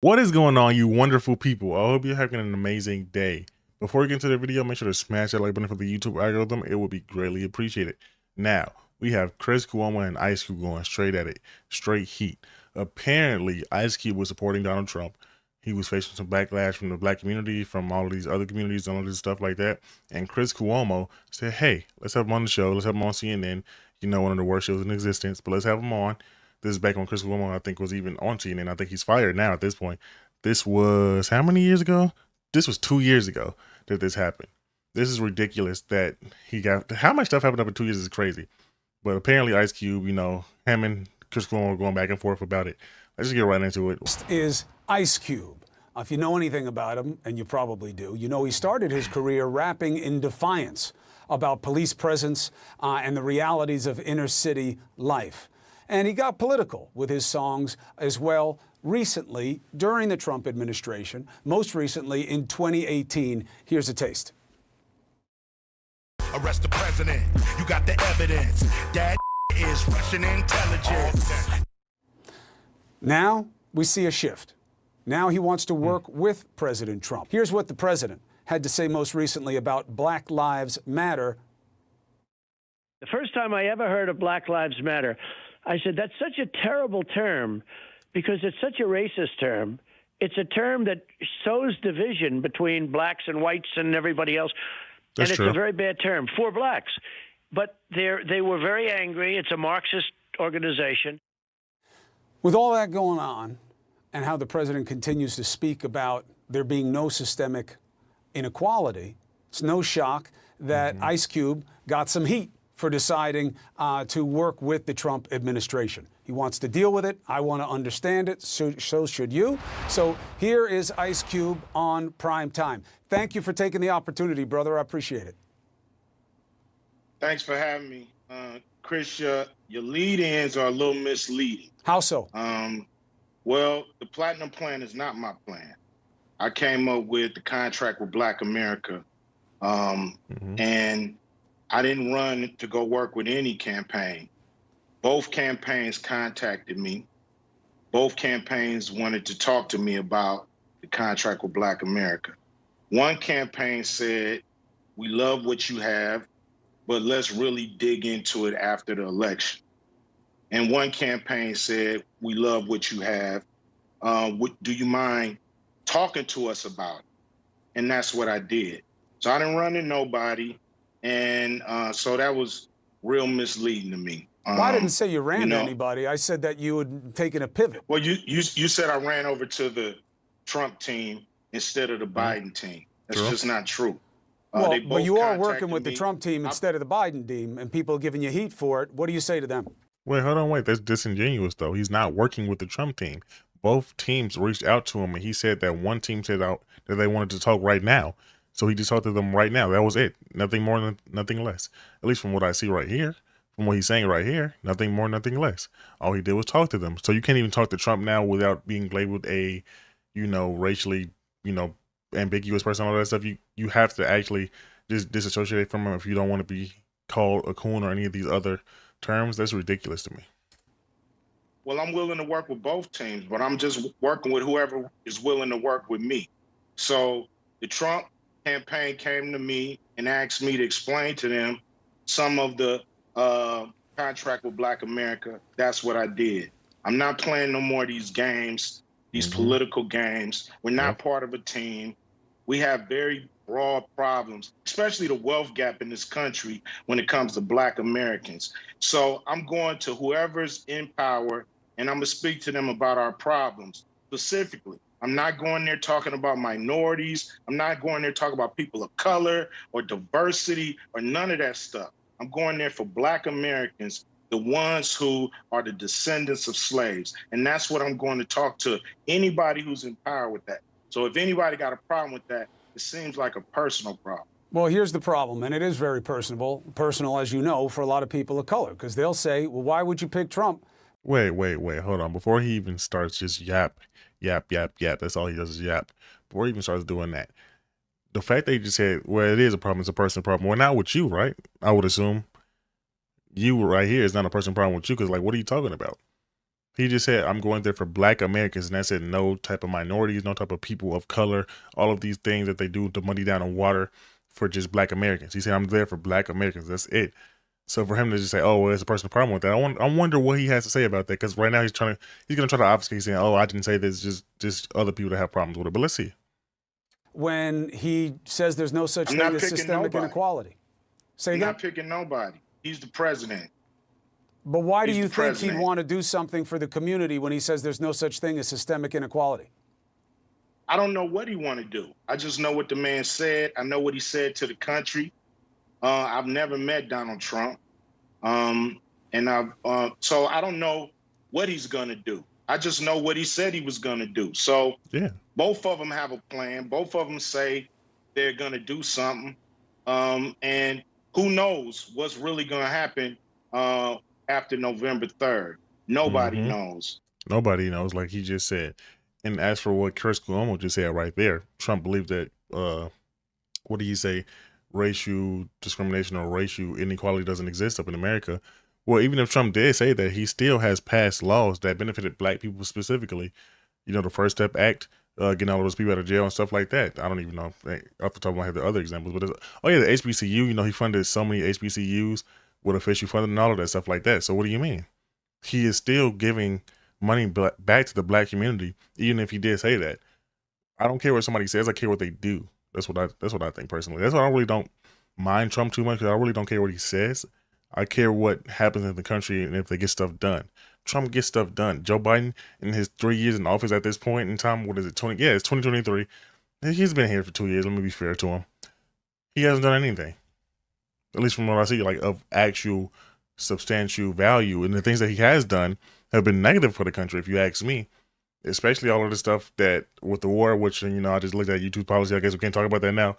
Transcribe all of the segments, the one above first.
What is going on, you wonderful people? I hope you're having an amazing day. Before we get into the video, make sure to smash that like button for the YouTube algorithm. It would be greatly appreciated. Now, we have Chris Cuomo and Ice Cube going straight at it, straight heat. Apparently, Ice Cube was supporting Donald Trump. He was facing some backlash from the black community, from all of these other communities, and all this stuff like that. And Chris Cuomo said, hey, let's have him on the show. Let's have him on CNN. You know, one of the worst shows in existence, but let's have him on. This is back when Chris Cuomo, I think, was even on CNN. I think he's fired now at this point. This was how many years ago? This was 2 years ago that this happened. This is ridiculous that he got, how much stuff happened up in 2 years is crazy. But apparently Ice Cube, you know, him and Chris Cuomo were going back and forth about it. Let's just get right into it. Next is Ice Cube. If you know anything about him, and you probably do, you know he started his career rapping in defiance about police presence and the realities of inner city life. And he got political with his songs as well recently during the Trump administration, most recently in 2018. Here's a taste. Arrest the president. You got the evidence. That is Russian intelligence. Now we see a shift. Now he wants to work with President Trump. Here's what the president had to say most recently about Black Lives Matter. The first time I ever heard of Black Lives Matter, I said, that's such a terrible term because it's such a racist term. It's a term that sows division between blacks and whites and everybody else. That's and it's true. a very bad term for blacks. But they were very angry. It's a Marxist organization. With all that going on and how the president continues to speak about there being no systemic inequality, it's no shock that Ice Cube got some heat for deciding to work with the Trump administration. He wants to deal with it. I want to understand it. So should you. So here is Ice Cube on Prime Time. Thank you for taking the opportunity, brother. I appreciate it. Thanks for having me. Chris, your lead-ins are a little misleading. How so? Well, the Platinum Plan is not my plan. I came up with the Contract with Black America, and I didn't run to go work with any campaign. Both campaigns contacted me. Both campaigns wanted to talk to me about the Contract with Black America. One campaign said, we love what you have, but let's really dig into it after the election. And one campaign said, we love what you have. Do you mind talking to us about it? And that's what I did. So I didn't run to nobody. And so that was real misleading to me. Well, I didn't say you ran to know, anybody. I said that you had taken a pivot. Well, you said I ran over to the Trump team instead of the Biden team. That's just not true. Well, they but both you are contacted working with the me. Trump team instead of the Biden team, and people are giving you heat for it. What do you say to them? Wait, hold on, wait. That's disingenuous, though. He's not working with the Trump team. Both teams reached out to him, and he said that one team said out that they wanted to talk right now. So he just talked to them right now. That was it. Nothing more, nothing less. At least from what I see right here, from what he's saying right here, nothing more, nothing less. All he did was talk to them. So you can't even talk to Trump now without being labeled a, you know, racially, you know, ambiguous person, all that stuff. You have to actually just disassociate from him if you don't want to be called a coon or any of these other terms. That's ridiculous to me. Well, I'm willing to work with both teams, but I'm just working with whoever is willing to work with me. So the Trump campaign came to me and asked me to explain to them some of the Contract with Black America. That's what I did. I'm not playing no more of these games, these political games. We're not part of a team. We have very broad problems, especially the wealth gap in this country when it comes to Black Americans. So I'm going to whoever's in power, and I'm going to speak to them about our problems specifically. I'm not going there talking about minorities. I'm not going there talking about people of color or diversity or none of that stuff. I'm going there for Black Americans, the ones who are the descendants of slaves. And that's what I'm going to talk to anybody who's in power with that. So if anybody got a problem with that, it seems like a personal problem. Well, here's the problem, and it is very personal, as you know, for a lot of people of color, because they'll say, well, why would you pick Trump? Wait, hold on. Before he even starts just yap. That's all he does is yap. Before he even starts doing that, the fact that he just said, well, it is a problem, it's a personal problem. Well, not with you, right? I would assume you right here is not a personal problem with you, because, like, what are you talking about? He just said, I'm going there for black Americans. And that's it. No type of minorities, no type of people of color, all of these things that they do to money down on water for just black Americans. He said, I'm there for black Americans. That's it. So for him to just say, oh, well, it's a personal problem with that, I wonder what he has to say about that. Because right now he's going to try to obfuscate saying, oh, I didn't say this, just other people that have problems with it. But let's see. When he says there's no such thing as systemic inequality. Say I'm that? not picking nobody. He's the president. But why do He's you the think president. he'd want to do something for the community when he says there's no such thing as systemic inequality? I don't know what he want to do. I just know what the man said. I know what he said to the country. I've never met Donald Trump. So I don't know what he's going to do. I just know what he said he was going to do. So Yeah. both of them have a plan. Both of them say they're going to do something. And who knows what's really going to happen after November 3rd. Nobody knows. Nobody knows, like he just said. And as for what Chris Cuomo just said right there, Trump believed that, what did he say? Racial discrimination or racial inequality doesn't exist up in America. Well, even if Trump did say that, he still has passed laws that benefited black people specifically. You know, the First Step Act, getting all of those people out of jail and stuff like that. I don't even know off the top of my head the other examples, but oh yeah, the HBCU. You know, he funded so many HBCUs with official funding and all of that stuff like that. So what do you mean? He is still giving money back to the black community, even if he did say that. I don't care what somebody says. I care what they do. That's what I think personally. That's why I really don't mind Trump too much, because I really don't care what he says. I care what happens in the country and if they get stuff done. Trump gets stuff done. Joe Biden, in his 3 years in office at this point in time, what is it, it's 2023. He's been here for 2 years. Let me be fair to him. He hasn't done anything, at least from what I see, like of actual substantial value. And the things that he has done have been negative for the country, if you ask me. Especially all of the stuff that with the war, which, you know, I just looked at YouTube policy. I guess we can't talk about that now.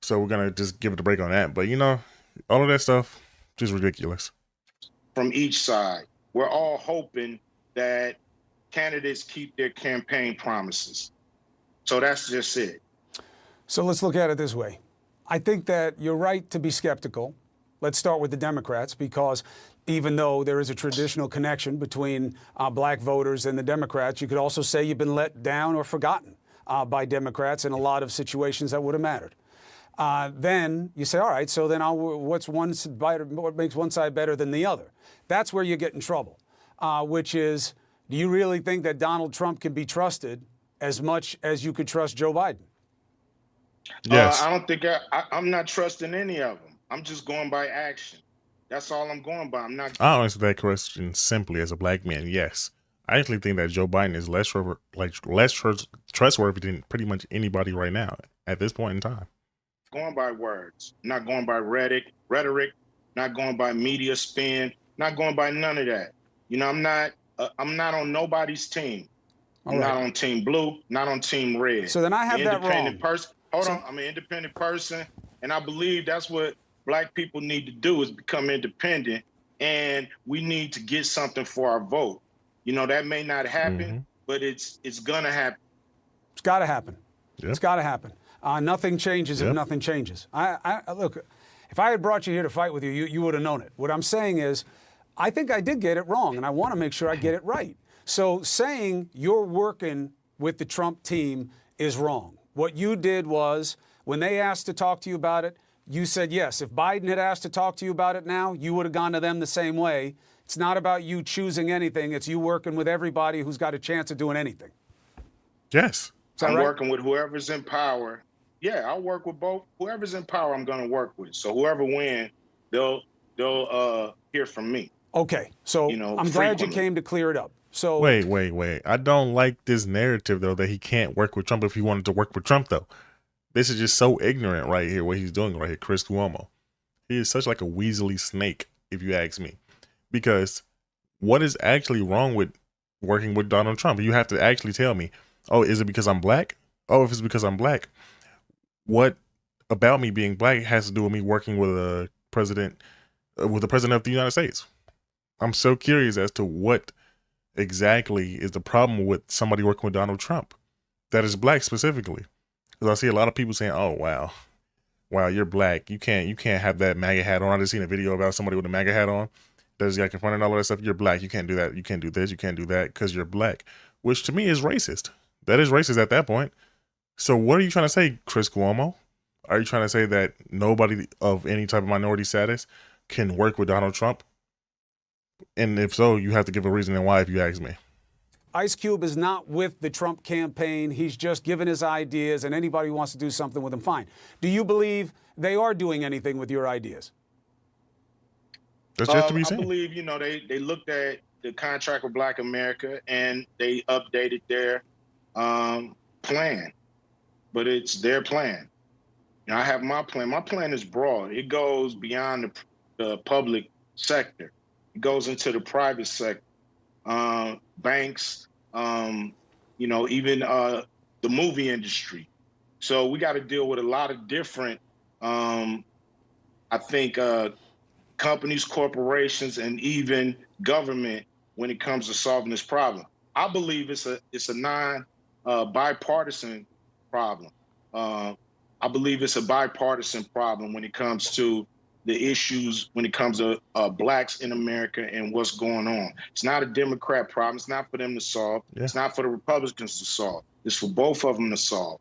So we're going to just give it a break on that. But, you know, all of that stuff, just ridiculous. From each side, we're all hoping that candidates keep their campaign promises. So that's just it. So let's look at it this way. I think that you're right to be skeptical. Let's start with the Democrats, because even though there is a traditional connection between black voters and the Democrats, you could also say you've been let down or forgotten by Democrats in a lot of situations that would have mattered. Then you say, all right, so then what makes one side better than the other? That's where you get in trouble, which is, do you really think that Donald Trump can be trusted as much as you could trust Joe Biden? Yes. I don't think I'm not trusting any of them. I'm just going by action. That's all I'm going by. I'm not. I'll answer that question simply as a black man. Yes. I actually think that Joe Biden is less trustworthy than pretty much anybody right now at this point in time. Going by words, not going by rhetoric, not going by media spin, not going by none of that. You know, I'm not on nobody's team. I'm not on Team Blue, not on Team Red. So then I have that wrong. I'm an independent person, and I believe that's what black people need to do, is become independent, and we need to get something for our vote. You know, that may not happen, but it's gonna happen. It's got to happen. Yep. It's got to happen. Nothing changes if nothing changes. I look, if I had brought you here to fight with you, you would have known it. What I'm saying is, I think I did get it wrong, and I want to make sure I get it right. So saying you're working with the Trump team is wrong. What you did was, when they asked to talk to you about it, you said yes. If Biden had asked to talk to you about it now, you would have gone to them the same way. It's not about you choosing anything. It's you working with everybody who's got a chance of doing anything. Yes. I'm working with whoever's in power. Yeah, I'll work with both. Whoever's in power, I'm going to work with. So whoever wins, they'll hear from me. Okay, so I'm glad you came to clear it up. So wait. I don't like this narrative, though, that he can't work with Trump if he wanted to work with Trump, though. This is just so ignorant right here, what he's doing right here, Chris Cuomo. He is such like a weaselly snake, if you ask me. Because what is actually wrong with working with Donald Trump? You have to actually tell me, oh, is it because I'm black? Oh, if it's because I'm black, what about me being black has to do with me working with the president of the United States? I'm so curious as to what exactly is the problem with somebody working with Donald Trump that is black specifically. Because I see a lot of people saying, oh, wow, you're black. You can't have that MAGA hat on. I just seen a video about somebody with a MAGA hat on. There's got confronting all of that stuff. You're black. You can't do that. You can't do this. You can't do that because you're black, which to me is racist. That is racist at that point. So what are you trying to say, Chris Cuomo? Are you trying to say that nobody of any type of minority status can work with Donald Trump? And if so, you have to give a reason and why, if you ask me. Ice Cube is not with the Trump campaign. He's just given his ideas, and anybody who wants to do something with him, fine. Do you believe they are doing anything with your ideas? That's just to be seen. I believe, you know, they looked at the contract with Black America and they updated their plan, but it's their plan. You know, I have my plan. My plan is broad. It goes beyond the public sector. It goes into the private sector. Banks, you know, even the movie industry. So we got to deal with a lot of different, I think, companies, corporations, and even government when it comes to solving this problem. I believe it's a bipartisan problem. I believe it's a bipartisan problem when it comes to the issues, when it comes to blacks in America and what's going on. It's not a Democrat problem. It's not for them to solve. Yeah. It's not for the Republicans to solve. It's for both of them to solve.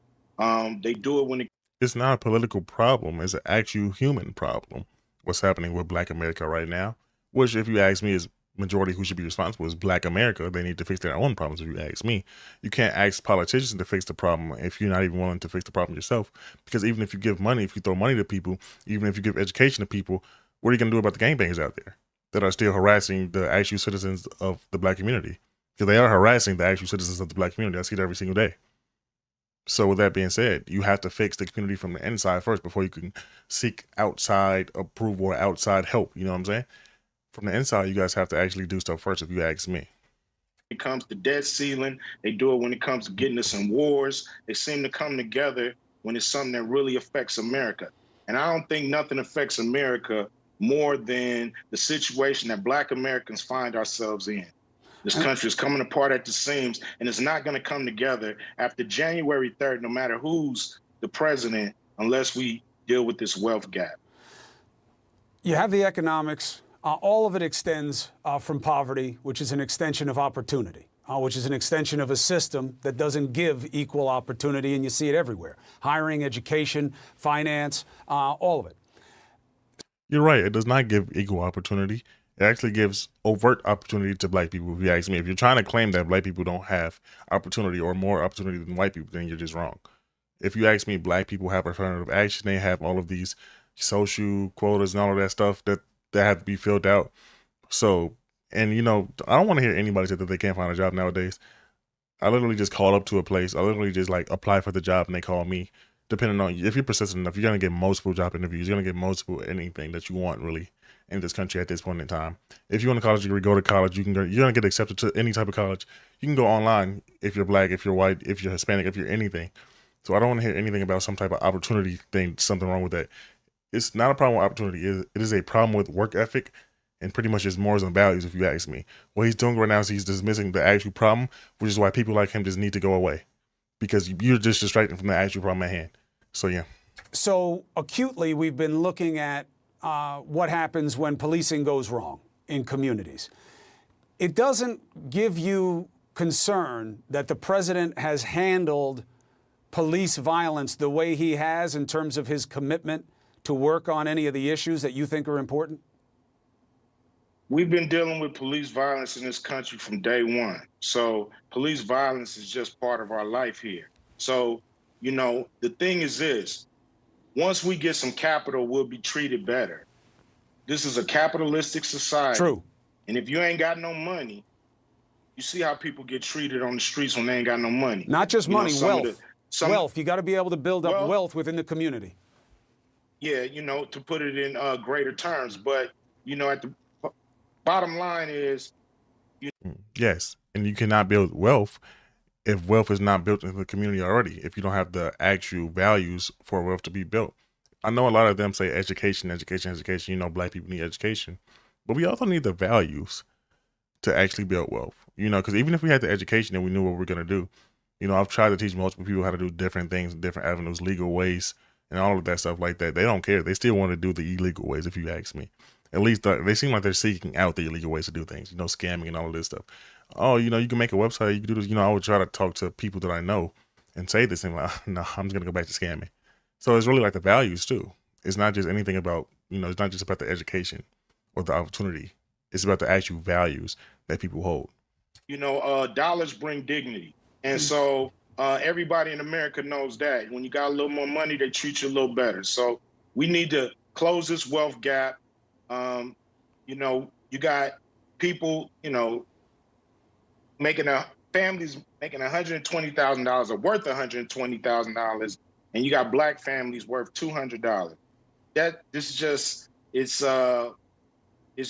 They do it when it's not a political problem. It's an actual human problem. What's happening with Black America right now, which, if you ask me, is majority who should be responsible is Black America. They need to fix their own problems. If you ask me, you can't ask politicians to fix the problem if you're not even willing to fix the problem yourself. Because even if you give money, if you throw money to people, even if you give education to people, what are you going to do about the gangbangers out there that are still harassing the actual citizens of the Black community? Because they are harassing the actual citizens of the Black community. I see it every single day. So with that being said, you have to fix the community from the inside first before you can seek outside approval or outside help. You know what I'm saying? From the inside, you guys have to actually do stuff first, if you ask me. It comes to debt ceiling. They do it when it comes to getting us in wars. They seem to come together when it's something that really affects America. And I don't think nothing affects America more than the situation that Black Americans find ourselves in. This country is coming apart at the seams, and it's not going to come together after January 3rd, no matter who's the president, unless we deal with this wealth gap. You have the economics. All of it extends from poverty, which is an extension of opportunity, which is an extension of a system that doesn't give equal opportunity, and you see it everywhere. Hiring, education, finance, all of it. You're right. It does not give equal opportunity. It actually gives overt opportunity to Black people, if you ask me. If you're trying to claim that Black people don't have opportunity or more opportunity than white people, then you're just wrong. If you ask me, Black people have affirmative action. They have all of these social quotas and all of that stuff that have to be filled out. So, and you know, I don't want to hear anybody say that they can't find a job nowadays. I literally just call up to a place. I literally just like apply for the job and they call me. Depending on, if you're persistent enough, you're going to get multiple job interviews. You're going to get multiple anything that you want really in this country at this point in time. If you want to college degree, go to college. You're going to get accepted to any type of college. You can go online if you're Black, if you're white, if you're Hispanic, if you're anything. So I don't want to hear anything about some type of opportunity thing, something wrong with that. It's not a problem with opportunity. It is a problem with work ethic and pretty much his morals and values, if you ask me. What he's doing right now is he's dismissing the actual problem, which is why people like him just need to go away. Because you're just distracting from the actual problem at hand. So, yeah. So, acutely, we've been looking at what happens when policing goes wrong in communities. It doesn't give you concern that the president has handled police violence the way he has in terms of his commitment to work on any of the issues that you think are important? We've been dealing with police violence in this country from day one. So police violence is just part of our life here. So, you know, the thing is this, once we get some capital, we'll be treated better. This is a capitalistic society. True. And if you ain't got no money, you see how people get treated on the streets when they ain't got no money. Not just money, wealth. Wealth. You got to be able to build up wealth within the community. Yeah, you know, to put it in greater terms. But, you know, at the bottom line is... Yes, and you cannot build wealth if wealth is not built into the community already, if you don't have the actual values for wealth to be built. I know a lot of them say education, education, education. You know, Black people need education. But we also need the values to actually build wealth. You know, because even if we had the education and we knew what we we're going to do, you know, I've tried to teach multiple people how to do different things, different avenues, legal ways, and all of that stuff like that. They don't care. They still want to do the illegal ways, if you ask me. At least they seem like they're seeking out the illegal ways to do things, scamming and all of this stuff. Oh, you can make a website, you can do this. I would try to talk to people that I know and say this, and like, no, I'm just gonna go back to scamming. So it's really like the values too. It's not just anything about, it's not just about the education or the opportunity. It's about the actual values that people hold. Dollars bring dignity. And so everybody in America knows that. When you got a little more money, they treat you a little better. So we need to close this wealth gap. You got people, families making $120,000 or worth $120,000, and you got black families worth $200. It's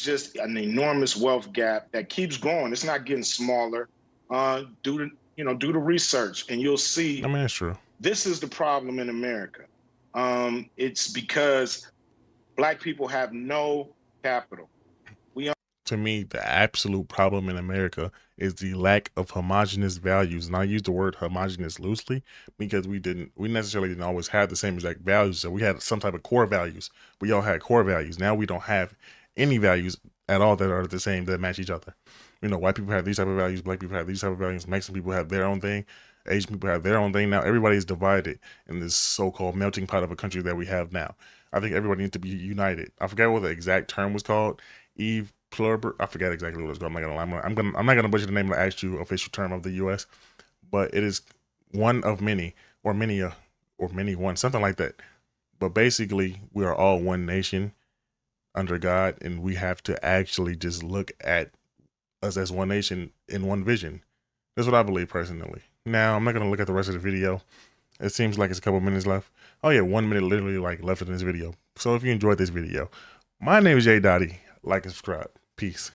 just an enormous wealth gap that keeps growing. It's not getting smaller. Do the research, and you'll see. I mean, that's true. This is the problem in America. It's because black people have no capital. To me, the absolute problem in America is the lack of homogenous values. And I use the word homogenous loosely because we necessarily didn't always have the same exact values. So we had some type of core values. We all had core values. Now we don't have any values at all that are the same, that match each other. White people have these type of values, black people have these type of values, Mexican people have their own thing, Asian people have their own thing. Now everybody's divided in this so-called melting pot of a country that we have now. I think everybody needs to be united. I forget what the exact term was called. I forget exactly what it's called. I'm not gonna lie. I'm not gonna butcher the name of the actual official term of the U.S., but it is one of many, or many one, something like that. But basically, we are all one nation under God, and we have to actually just look at us as one nation in one vision. That's what I believe personally. Now, I'm not gonna look at the rest of the video. It seems like it's a couple minutes left. Oh yeah, 1 minute literally left in this video. So if you enjoyed this video, my name is Jay Dottie. Like and subscribe. Peace.